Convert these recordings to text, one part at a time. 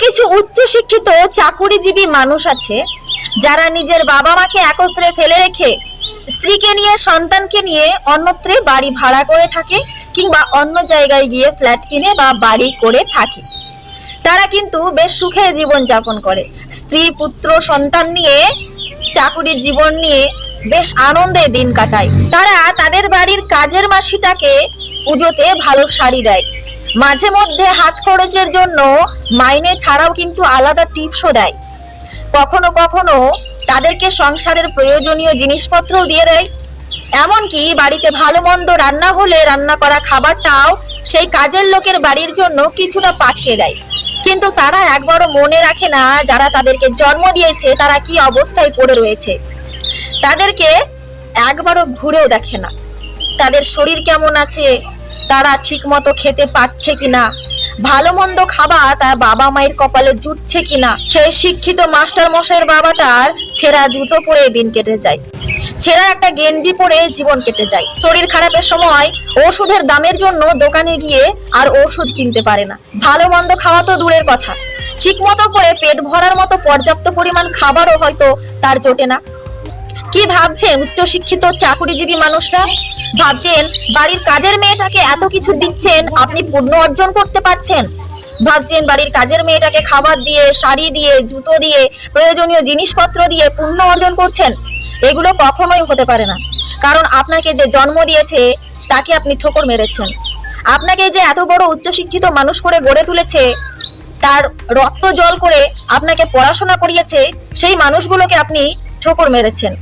কিছু উচ্চ শিক্ষিত চাকুরিজীবী মানুষ আছে যারা নিজের বাবা মাকে একত্রে ফেলে রেখে স্ত্রীকে নিয়ে সন্তানকে নিয়ে অন্যত্রে বাড়ি ভাড়া করে থাকে কিংবা অন্য জায়গায় গিয়ে ফ্ল্যাট কিনে বা বাড়ি করে থাকে। তারা কিন্তু বেশ সুখে জীবন যাপন করে, স্ত্রী পুত্র সন্তান নিয়ে চাকুরির জীবন নিয়ে বেশ আনন্দে দিন কাটায়। তারা তাদের বাড়ির কাজের মাসিটাকে পুজোতে ভালো শাড়ি দেয়, মাঝে মধ্যে হাত খরচের জন্য মাইনে ছাড়াও কিন্তু আলাদা টিপসও দেয়। কখনো কখনো তাদেরকে সংসারের প্রয়োজনীয় জিনিসপত্রও দিয়ে দেয়। এমনকি বাড়িতে ভালো মন্দ রান্না হলে রান্না করা খাবারটাও সেই কাজের লোকের বাড়ির জন্য কিছুটা পাঠিয়ে দেয়। কিন্তু তারা একবারও মনে রাখে না যারা তাদেরকে জন্ম দিয়েছে তারা কি অবস্থায় পড়ে রয়েছে। তাদেরকে একবারও ঘুরেও দেখে না তাদের শরীর কেমন আছে, তারা ঠিক মতো খেতে পাচ্ছে কিনা, ভালো মন্দ খাবার তার বাবা মায়ের কপালে জুটছে কিনা। সেই শিক্ষিত মাস্টার মশাইয়ের বাবাটার ছেঁড়া জুতো পরে দিন কেটে যায়, ছেঁড়া একটা গেঞ্জি পরে জীবন কেটে যায়। শরীর খারাপের সময় ওষুধের দামের জন্য দোকানে গিয়ে আর ওষুধ কিনতে পারে না। ভালো মন্দ খাওয়া তো দূরের কথা, ঠিক মতো করে পেট ভরার মতো পর্যাপ্ত পরিমাণ খাবারও হয়তো তার জোটে না। কি ভাবছেন উচ্চশিক্ষিত চাকুরিজীবী মানুষরা? ভাবছেন বাড়ির কাজের মেয়েটাকে এত কিছু দিচ্ছেন, আপনি পুণ্য অর্জন করতে পারছেন? ভাবছেন বাড়ির কাজের মেয়েটাকে খাবার দিয়ে, শাড়ি দিয়ে, জুতো দিয়ে, প্রয়োজনীয় জিনিসপত্র দিয়ে পুণ্য অর্জন করছেন? এগুলো কখনোই হতে পারে না। কারণ আপনাকে যে জন্ম দিয়েছে তাকে আপনি ঠোকর মেরেছেন। আপনাকে যে এত বড় উচ্চশিক্ষিত মানুষ করে গড়ে তুলেছে, তার রক্ত জল করে আপনাকে পড়াশোনা করিয়েছে, সেই মানুষগুলোকে আপনি ঠোকর মেরেছেন।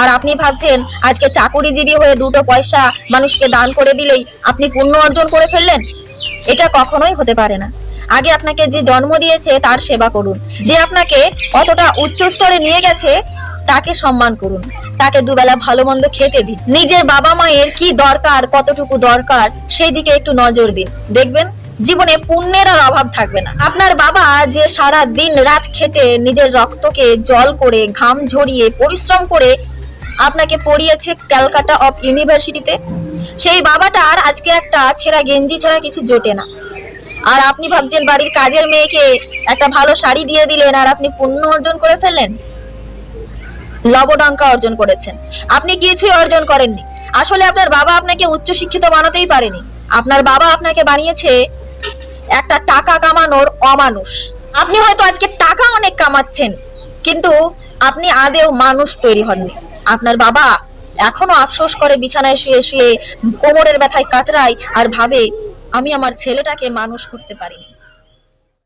আর আপনি ভাবছেন আজকে চাকুরিজীবী হয়ে দুটো পয়সা মানুষকে দান করে দিলেই আপনি পুণ্য অর্জন করে ফেললেন। এটা কখনোই হতে পারে না। আগে আপনাকে যে জন্ম দিয়েছে তার সেবা করুন, যে আপনাকে অতটা উচ্চ স্তরে নিয়ে গেছে তাকে সম্মান করুন, তাকে দুবেলা ভালো মন্দ খেতে দিন। নিজের বাবা মায়ের কি দরকার, কতটুকু দরকার সেই দিকে একটু নজর দিন, দেখবেন জীবনে পুণ্যের আর অভাব থাকবে না। আপনার বাবা যে সারা দিন রাত খেটে নিজের রক্তকে জল করে, ঘাম ঝরিয়ে, পরিশ্রম করে আপনাকে পড়িয়েছে ক্যালকাটা অফ ইউনিভার্সিটিতে, সেই বাবাটার আজকে একটা ছেঁড়া গেঞ্জি ছাড়া কিছু জোটে না। আর আপনি ভাবছেন বাড়ির কাজের মেয়েকে একটা ভালো শাড়ি দিয়ে দিলেন আর আপনি পুণ্য অর্জন করে ফেললেন। লবডঙ্কা অর্জন করেছেন, আপনি কিছুই অর্জন করেননি। আসলে আপনার বাবা আপনাকে উচ্চশিক্ষিত বানাতেই পারেনি। আপনার বাবা আপনাকে বানিয়েছে একটা টাকা কামানোর অমানুষ। আপনি হয়তো আজকে টাকা অনেক কামাচ্ছেন, কিন্তু আপনি আদেও মানুষ তৈরি হননি। আপনার বাবা এখনো আফসোস করে বিছানায় শুয়ে শুয়ে, কোমরের ব্যথায় কাতরায় আর ভাবে আমি আমার ছেলেটাকে মানুষ করতে পারিনি।